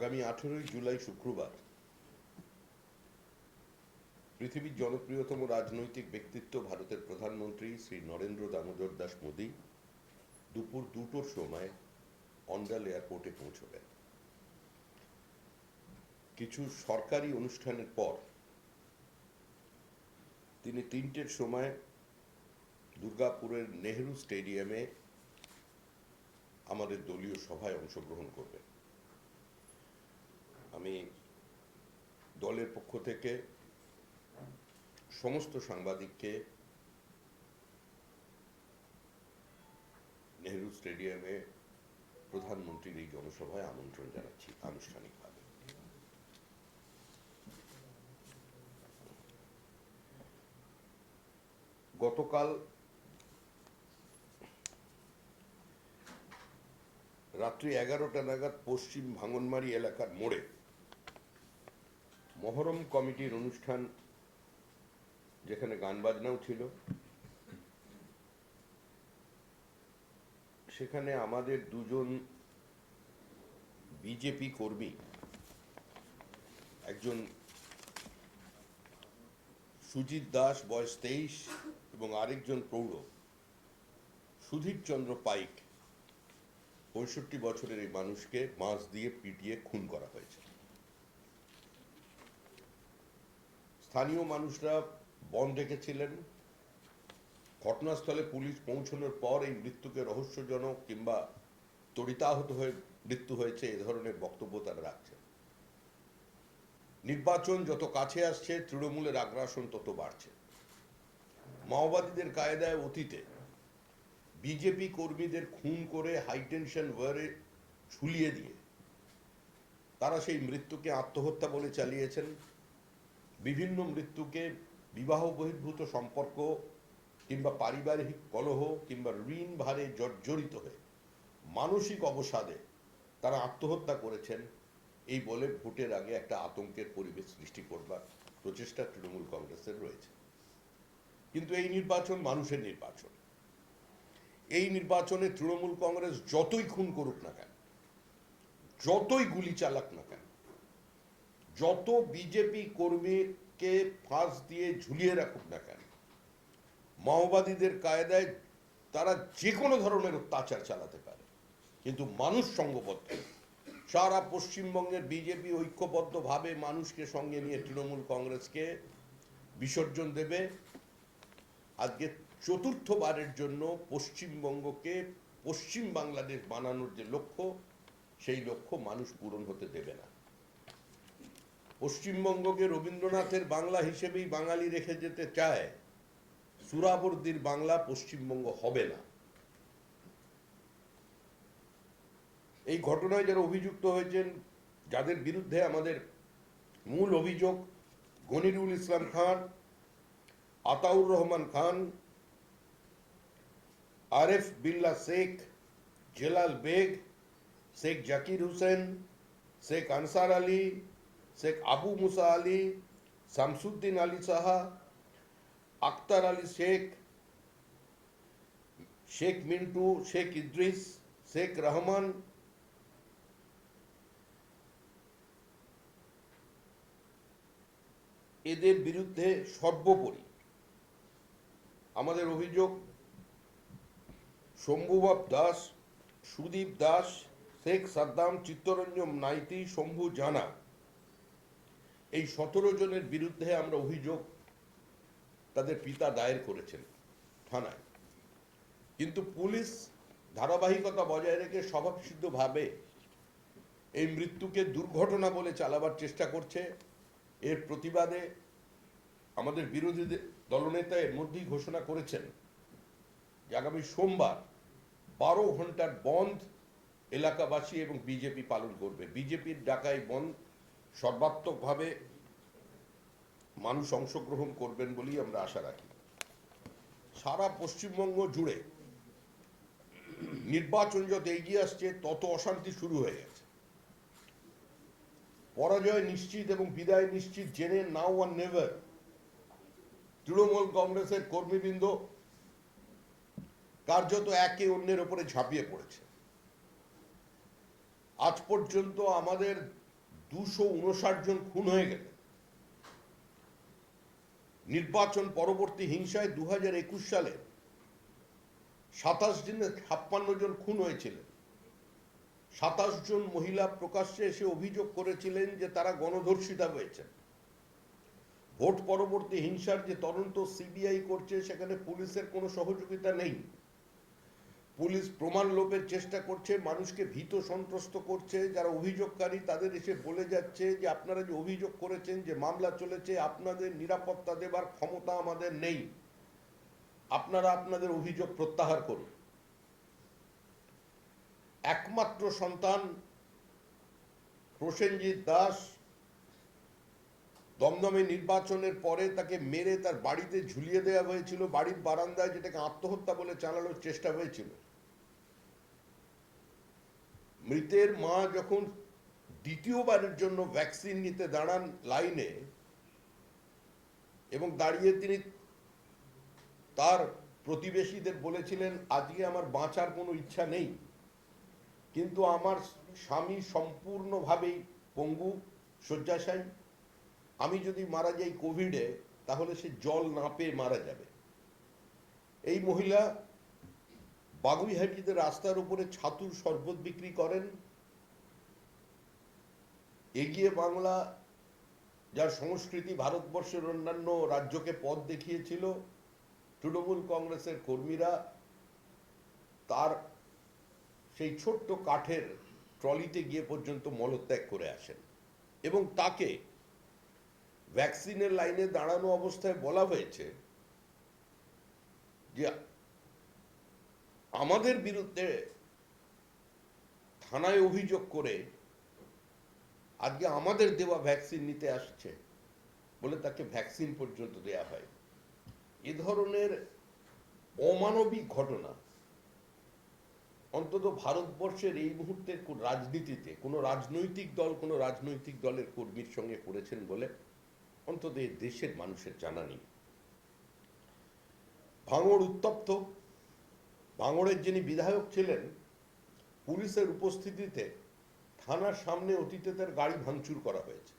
আগামী 18 জুলাই শুক্রবার পৃথিবীর জনপ্রিয়তম রাজনৈতিক ব্যক্তিত্ব ভারতের প্রধানমন্ত্রী শ্রী নরেন্দ্র দামোদর দাস মোদী দুপুর 2টোর সময় অন্ডাল এয়ারপোর্টে পৌঁছবেন। কিছু সরকারি অনুষ্ঠানের পর তিনি 3টের সময় দুর্গাপুরের নেহেরু স্টেডিয়ামে আমাদের দলীয় সভায় অংশগ্রহণ করবেন। আমি দলের পক্ষ থেকে সমস্ত সাংবাদিককে নেহেরু স্টেডিয়ামে প্রধানমন্ত্রীর এই জনসভায় আমন্ত্রণ জানাচ্ছি আনুষ্ঠানিকভাবে। গতকাল রাত্রি 11টা নাগাদ পশ্চিম ভাঙনমারি এলাকার মোড়ে মহরম কমিটির অনুষ্ঠান, যেখানে গান বাজনাও ছিল, সেখানে আমাদের দুজন বিজেপি কর্মী, একজন সুজিত দাস বয়স 23 এবং আরেকজন প্রৌঢ় সুধীর চন্দ্র পাইক 65 বছরের এই মানুষকে বাঁশ দিয়ে পিটিয়ে খুন করা হয়েছে। স্থানীয় মানুষরা বন ডেকেছিলেন। ঘটনাস্থলে পুলিশ পৌঁছানোর পর এই মৃত্যুকে রহস্যজনক কিংবা তড়িতাহত হয়ে মৃত্যু হয়েছে এ ধরনের বক্তব্য তারা রাখছেন। নির্বাচন যত কাছে আসছে তৃণমূলের আগ্রাসন তত বাড়ছে। মাওবাদীদের কায়দায় অতীতে বিজেপি কর্মীদের খুন করে হাইটেনশন ওয়্যারে ঝুলিয়ে দিয়ে তারা সেই মৃত্যুকে আত্মহত্যা বলে চালিয়েছেন। বিভিন্ন মৃত্যুকে বিবাহ বহির্ভূত সম্পর্ক কিংবা পারিবারিক কলহ কিংবা ঋণ ভারে জর্জরিত হয়ে মানসিক অবসাদে তারা আত্মহত্যা করেছেন এই বলে ভোটের আগে একটা আতঙ্কের পরিবেশ সৃষ্টি করবার প্রচেষ্টা তৃণমূল কংগ্রেসের রয়েছে। কিন্তু এই নির্বাচন মানুষের নির্বাচন। এই নির্বাচনে তৃণমূল কংগ্রেস যতই খুন করুক না কেন, যতই গুলি চালাক না কেন, যত বিজেপি কর্মীকে ফাঁস দিয়ে ঝুলিয়ে রাখুক না কেন, মাওবাদীদের কায়দায় তারা যে কোনো ধরনের অত্যাচার চালাতে পারে, কিন্তু মানুষ সঙ্গবদ্ধ। সারা পশ্চিমবঙ্গের বিজেপি ঐক্যবদ্ধভাবে মানুষকে সঙ্গে নিয়ে তৃণমূল কংগ্রেসকে বিসর্জন দেবে। আজকে চতুর্থবারের জন্য পশ্চিমবঙ্গকে পশ্চিম বাংলাদেশ বানানোর যে লক্ষ্য, সেই লক্ষ্য মানুষ পূরণ হতে দেবে না। পশ্চিমবঙ্গকে রবীন্দ্রনাথের বাংলা হিসেবেই বাঙালি রেখে যেতে চায়, সুরাবর্দির বাংলা পশ্চিমবঙ্গ হবে না। এই ঘটনায় যারা অভিযুক্ত হয়েছেন, যাদের বিরুদ্ধে আমাদের মূল অভিযোগ, গনিরুল ইসলাম খান, আতাউর রহমান খান, আরেফ বিল্লা শেখ, জেলাল বেগ, শেখ জাকির হোসেন, শেখ আনসার আলী, শেখ আবু মুসা আলী, শামসুদ্দিন আলী সাহা, আক্তার আলী শেখ, শেখ মিন্টু, শেখ ইদ্রিস, শেখ রহমান, এদের বিরুদ্ধে সর্বোপরি আমাদের অভিযোগ শম্ভুবাব দাস, সুদীপ দাস, শেখ সাদ্দাম, চিত্তরঞ্জন নাইতি, শম্ভু জানা, এই 17 জনের বিরুদ্ধে আমরা অভিযোগ তাদের পিতা দায়ের করেছেন থানায়। কিন্তু পুলিশ ধারাবাহিকতা বজায় রেখে স্বভাবসিদ্ধভাবে এই মৃত্যুকে দুর্ঘটনা বলে চালাবার চেষ্টা করছে। এর প্রতিবাদে আমাদের বিরোধী দলনেতা এর মধ্যেই ঘোষণা করেছেন যে আগামী সোমবার 12 ঘন্টার বন্ধ এলাকাবাসী এবং বিজেপি পালন করবে। বিজেপির ডাকাই বন্ধ সর্বাত্মকভাবে মানুষ অংশগ্রহণ করবেন বলেই আমরা আশা রাখি। সারা পশ্চিমবঙ্গ জুড়ে নির্বাচন যত এগিয়ে আসছে তত অশান্তি শুরু হয়ে গেছে। পরাজয় নিশ্চিত এবং বিদায় নিশ্চিত জেনে নাও আর নেভার তৃণমূল কংগ্রেসের কর্মীবৃন্দ কার্যত একে অন্যের উপরে ঝাঁপিয়ে পড়েছে। আজ পর্যন্ত আমাদের 259 জন খুন হয়ে গেলেন। নির্বাচন পরবর্তী হিংসায় 2021 সালে 27 দিনে 56 জন খুন হয়েছিলেন। 27 জন মহিলা প্রকাশ্যে এসে অভিযোগ করেছিলেন যে তারা গণধর্ষিতা হয়েছেন। ভোট পরবর্তী হিংসার যে তদন্ত সিবিআই করছে সেখানে পুলিশের কোনো সহযোগিতা নেই। পুলিশ প্রমাণ লোপের চেষ্টা করছে, মানুষকে ভীত সন্ত্রস্ত করছে। যারা অভিযোগকারী তাদের এসে বলে যাচ্ছে যে আপনারা যে অভিযোগ করেছেন, যে মামলা চলেছে, আপনাদের নিরাপত্তা দেবার ক্ষমতা আমাদের নেই, আপনারা আপনাদের অভিযোগ প্রত্যাহার করুন। একমাত্র সন্তান প্রসেনজিৎ দাস দমদমে নির্বাচনের পরে তাকে মেরে তার বাড়িতে ঝুলিয়ে দেওয়া হয়েছিল, বাড়ির বারান্দায়, যেটাকে আত্মহত্যা বলে চালানোর চেষ্টা হয়েছিল। মৃতের মা যখন দ্বিতীয়বারের জন্য ভ্যাকসিন নিতে দাঁড়ান লাইনে, এবং দাঁড়িয়ে তিনি তার প্রতিবেশীদের বলেছিলেন, আজকে আমার বাঁচার কোনো ইচ্ছা নেই, কিন্তু আমার স্বামী সম্পূর্ণভাবেই পঙ্গু, শয্যাশায়ী, আমি যদি মারা যাই কোভিডে তাহলে সে জল না পেয়ে মারা যাবে। এই মহিলা বাগুইহাটিতে রাস্তার উপরে ছাতুর শরবত বিক্রি করেন। এগিয়ে বাংলা, যার সংস্কৃতি ভারতবর্ষের অন্যান্য রাজ্যকে পথ দেখিয়েছিল, তৃণমূল কংগ্রেসের কর্মীরা তার সেই ছোট্ট কাঠের ট্রলিতে গিয়ে পর্যন্ত মলত্যাগ করে আসেন, এবং তাকে ভ্যাকসিনের লাইনে দাঁড়ানো অবস্থায় বলা হয়েছে যে আমাদের বিরুদ্ধে থানায় অভিযোগ করে আজকে আমাদের দেওয়া ভ্যাকসিন নিতে আসছে বলে তাকে ভ্যাকসিন পর্যন্ত দেয়া হয়। এ ধরনের অমানবিক ঘটনা অন্তত ভারতবর্ষের এই মুহূর্তের রাজনীতিতে কোনো রাজনৈতিক দল কোনো রাজনৈতিক দলের কর্মীর সঙ্গে করেছেন বলে অন্তত এই দেশের মানুষের জানা নেই। ভাঙড় উত্তপ্ত। ভাঙড়ের যিনি বিধায়ক ছিলেন, পুলিশের উপস্থিতিতে থানার সামনে অতীতে তার গাড়ি ভাঙচুর করা হয়েছে।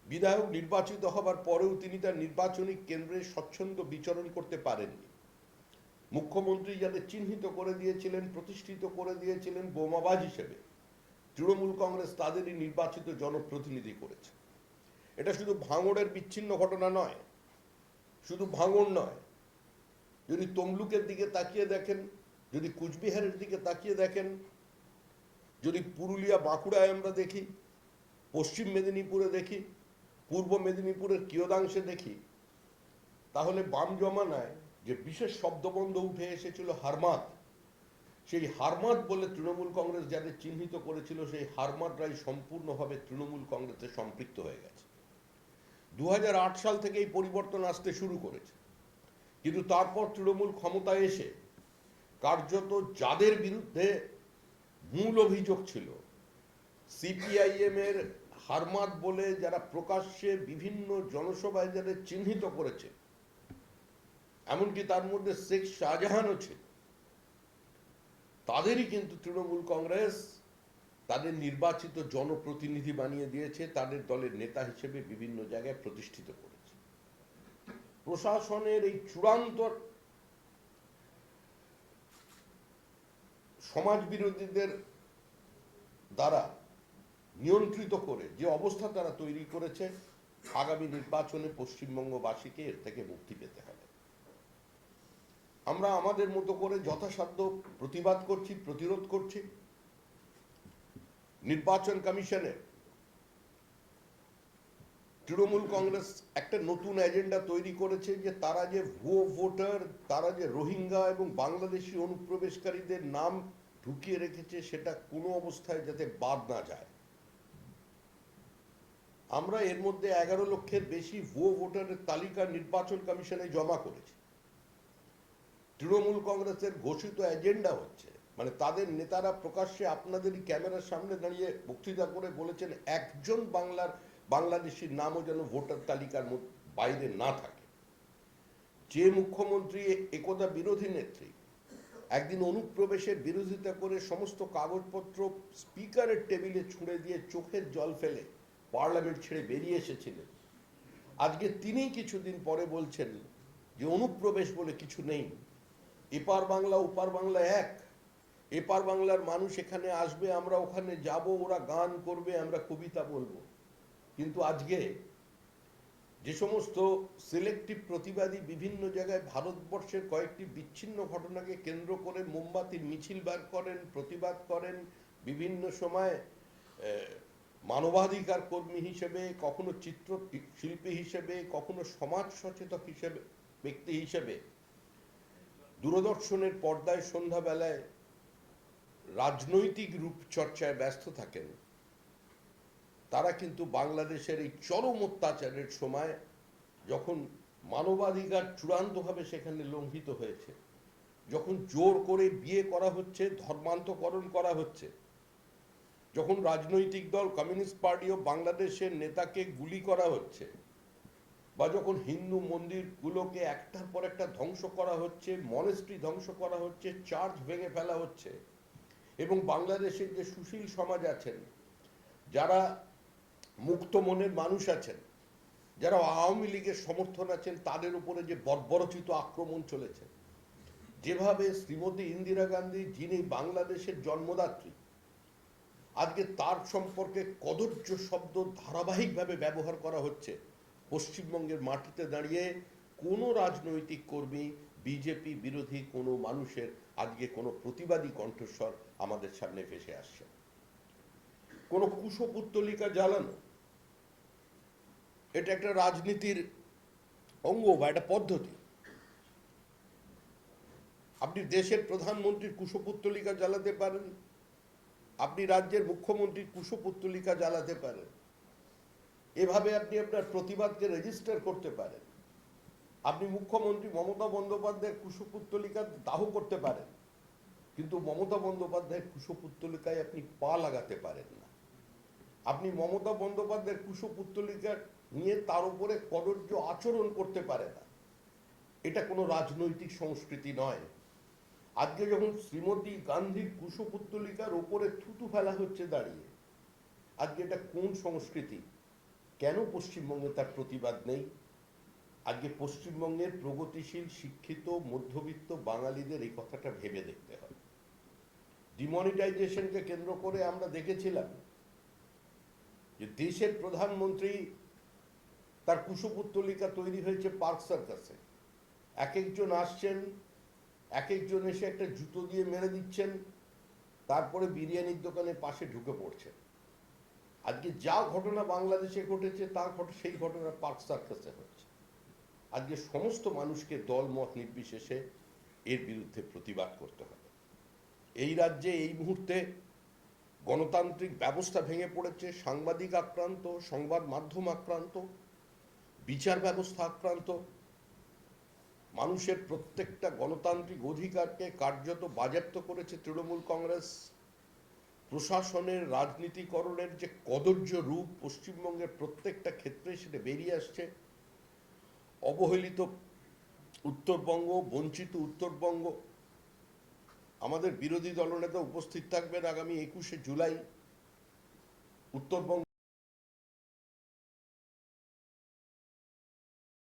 বিধায়ক নির্বাচিত হবার পরেও তিনি তার নির্বাচনী কেন্দ্রে স্বচ্ছন্দ বিচরণ করতে পারেননি। মুখ্যমন্ত্রী যাদের চিহ্নিত করে দিয়েছিলেন, প্রতিষ্ঠিত করে দিয়েছিলেন বোমাবাজ হিসেবে, তৃণমূল কংগ্রেস তাদেরই নির্বাচিত জনপ্রতিনিধি করেছে। এটা শুধু ভাঙড়ের বিচ্ছিন্ন ঘটনা নয়, শুধু ভাঙড় নয়, যদি তমলুকের দিকে তাকিয়ে দেখেন, যদি কুচবিহারের দিকে তাকিয়ে দেখেন, যদি পুরুলিয়া বাঁকুড়ায় আমরা দেখি, পশ্চিম মেদিনীপুরে দেখি, পূর্ব মেদিনীপুরের কিয়দাংশে দেখি, তাহলে বাম জমানায় যে বিশেষ শব্দবন্ধ উঠে এসেছিল হারমাত, সেই হারমাত বলে তৃণমূল কংগ্রেস যাদের চিহ্নিত করেছিল, সেই হারমাতরাই সম্পূর্ণভাবে তৃণমূল কংগ্রেসে সম্পৃক্ত হয়ে গেছে। 2008 সাল থেকে এই পরিবর্তন আসতে শুরু করেছে, কিন্তু তারপর তৃণমূল ক্ষমতায় এসে কার্যত যাদের বিরুদ্ধে মূল অভিযোগ ছিল, সিপিআইএম এর হারমাত বলে যারা প্রকাশ্যে বিভিন্ন জনসভায় যাদের চিহ্নিত করেছে, এমনকি তার মধ্যে শেখ শাহজাহানও ছিল, তাদেরই কিন্তু তৃণমূল কংগ্রেস তাদের নির্বাচিত জনপ্রতিনিধি বানিয়ে দিয়েছে, তাদের দলের নেতা হিসেবে বিভিন্ন জায়গায় প্রতিষ্ঠিত করেছে। প্রশাসনের এই চূড়ান্ত সমাজ বিরোধীদের দ্বারা নিয়ন্ত্রিত করে যে অবস্থা তারা তৈরি করেছে, আগামী নির্বাচনে পশ্চিমবঙ্গবাসীকে এর থেকে মুক্তি পেতে হবে। আমরা আমাদের মতো করে যথাসাধ্য প্রতিবাদ করছি, প্রতিরোধ করছি। নির্বাচন কমিশনে তৃণমূল কংগ্রেস একটা নতুন এজেন্ডা তৈরি করেছে যে তারা যে ভুয়ো ভোটার, তারা যে রোহিঙ্গা এবং বাংলাদেশি অনুপ্রবেশকারীদের নাম ঢুকিয়ে রেখেছে, সেটা কোনো অবস্থায় যাতে বাদ না যায়। আমরা এর মধ্যে 11 লক্ষের বেশি ভুয়ো ভোটারের তালিকা নির্বাচন কমিশনে জমা করেছি। তৃণমূল কংগ্রেসের ঘোষিত এজেন্ডা হচ্ছে, মানে তাদের নেতারা প্রকাশ্যে আপনাদেরই ক্যামেরার সামনে দাঁড়িয়ে বক্তৃতা করে বলেছেন একজন বাংলাদেশির নামও যেন ভোটার তালিকার বাইরে না থাকে। যে মুখ্যমন্ত্রী একদা বিরোধী নেত্রী একদিন অনুপ্রবেশের বিরোধিতা করে সমস্ত কাগজপত্র স্পিকারের টেবিলে ছুঁড়ে দিয়ে চোখের জল ফেলে পার্লামেন্ট ছেড়ে বেরিয়ে এসেছিলেন। আজকে তিনিই কিছুদিন পরে বলছেন যে অনুপ্রবেশ বলে কিছু নেই, এপার বাংলা ওপার বাংলা এক, এপার বাংলার মানুষ এখানে আসবে, আমরা ওখানে যাব, ওরা গান করবে, আমরা কবিতা বলবো। কিন্তু আজকে যে সমস্ত সিলেক্টিভ প্রতিবাদী বিভিন্ন জায়গায় ভারতবর্ষের কয়েকটি বিচ্ছিন্ন ঘটনাকে কেন্দ্র করে মোমবাতির মিছিল বার করেন, প্রতিবাদ করেন, বিভিন্ন সময় মানবাধিকার কর্মী হিসেবে, কখনো চিত্র শিল্পী হিসেবে, কখনো সমাজ সচেতক হিসেবে, ব্যক্তি হিসেবে দূরদর্শনের পর্দায় সন্ধ্যাবেলায় রাজনৈতিক রূপচর্চায় ব্যস্ত থাকেন, তারা কিন্তু বাংলাদেশের এই চরম অত্যাচারের সময়, যখন মানবাধিকার চূড়ান্তভাবে সেখানে লঙ্ঘিত হয়েছে, যখন জোর করে বিয়ে করা হচ্ছে, ধর্মান্তকরণ করা হচ্ছে, যখন রাজনৈতিক দল কমিউনিস্ট পার্টি অফ বাংলাদেশের নেতাকে গুলি করা হচ্ছে, বা যখন হিন্দু মন্দিরগুলোকে একটার পর একটা ধ্বংস করা হচ্ছে, মনেস্ট্রি ধ্বংস করা হচ্ছে, চার্চ ভেঙে ফেলা হচ্ছে, এবং বাংলাদেশের যে সুশীল সমাজ আছেন, যারা মুক্ত মনের মানুষ আছেন, যারা আওয়ামী লীগের সমর্থন আছেন, তাদের উপরে যে বর্বরচিত আক্রমণ চলেছে, যেভাবে শ্রীমতী ইন্দিরা গান্ধী, যিনি বাংলাদেশের জন্মদাত্রী, আজকে তার সম্পর্কে কদর্য শব্দ ধারাবাহিকভাবে ব্যবহার করা হচ্ছে, পশ্চিমবঙ্গের মাটিতে দাঁড়িয়ে কোনো রাজনৈতিক কর্মী, বিজেপি বিরোধী কোনো মানুষের আজকে কোনো প্রতিবাদী কণ্ঠস্বর আমাদের সামনে ভেসে আসছে। কোনো কুশপুত্তলিকা জ্বালানো, এটা একটা রাজনীতির অঙ্গ বা একটা পদ্ধতি। আপনি দেশের প্রধানমন্ত্রীর কুশপুত্তলিকা জ্বালাতে পারেন, আপনি রাজ্যের মুখ্যমন্ত্রীর কুশপুত্তলিকা জ্বালাতে পারেন, এভাবে আপনি আপনার প্রতিবাদকে রেজিস্টার করতে পারেন। আপনি মুখ্যমন্ত্রী মমতা বন্দ্যোপাধ্যায়ের কুশপুত্তলিকা দাহ করতে পারেন, কিন্তু মমতা বন্দ্যোপাধ্যায়ের কুশপুত্তলিকায় আপনি পা লাগাতে পারেন না। আপনি মমতা বন্দ্যোপাধ্যায়ের কুশপুত্তলিকা নিয়ে তার উপরে কদর্য আচরণ করতে পারে না। এটা কোনো রাজনৈতিক সংস্কৃতি নয়। আজকে যখন শ্রীমতী গান্ধীর কুশপুত্তলিকার উপরে থুতু ফেলা হচ্ছে দাঁড়িয়ে, আজকে এটা কোন সংস্কৃতি? কেন পশ্চিমবঙ্গে তার প্রতিবাদ নেই? আজকে পশ্চিমবঙ্গের প্রগতিশীল শিক্ষিত মধ্যবিত্ত বাঙালিদের এই কথাটা ভেবে দেখতে হবে। ডিমনিটাইজেশনকে কেন্দ্র করে আমরা দেখেছিলাম যে দেশের প্রধানমন্ত্রী, তার কুশপুত্তলিকা তৈরি হয়েছে পার্ক সার্কাসে। এক একজন আসছেন, এক একজন এসে একটা জুতো দিয়ে মেরে দিচ্ছেন, তারপরে বিরিয়ানির দোকানের পাশে ঢুকে পড়ছেন। আজকে যা ঘটনা বাংলাদেশে ঘটেছে সেই ঘটনা পার্ক সার্কাসে হচ্ছে। আজকে সমস্ত মানুষকে দল মত নির্বিশেষে এর বিরুদ্ধে প্রতিবাদ করতে হবে। এই রাজ্যে এই মুহূর্তে গণতান্ত্রিক ব্যবস্থা ভেঙে পড়েছে, সাংবাদিক আক্রান্ত, সংবাদ মাধ্যম আক্রান্ত, বিচার ব্যবস্থা আক্রান্ত, মানুষের প্রত্যেকটা গণতান্ত্রিক অধিকারকে কার্যত বাজেয়াপ্ত করেছে তৃণমূল কংগ্রেস। প্রশাসনের রাজনীতিকরণের যে কদর্য রূপ পশ্চিমবঙ্গের প্রত্যেকটা ক্ষেত্রে সেটা বেরিয়ে আসছে। অবহেলিত উত্তরবঙ্গ, বঞ্চিত উত্তরবঙ্গ, আমাদের বিরোধী দলনেতা উপস্থিত থাকবেন আগামী 21শে জুলাই উত্তরবঙ্গ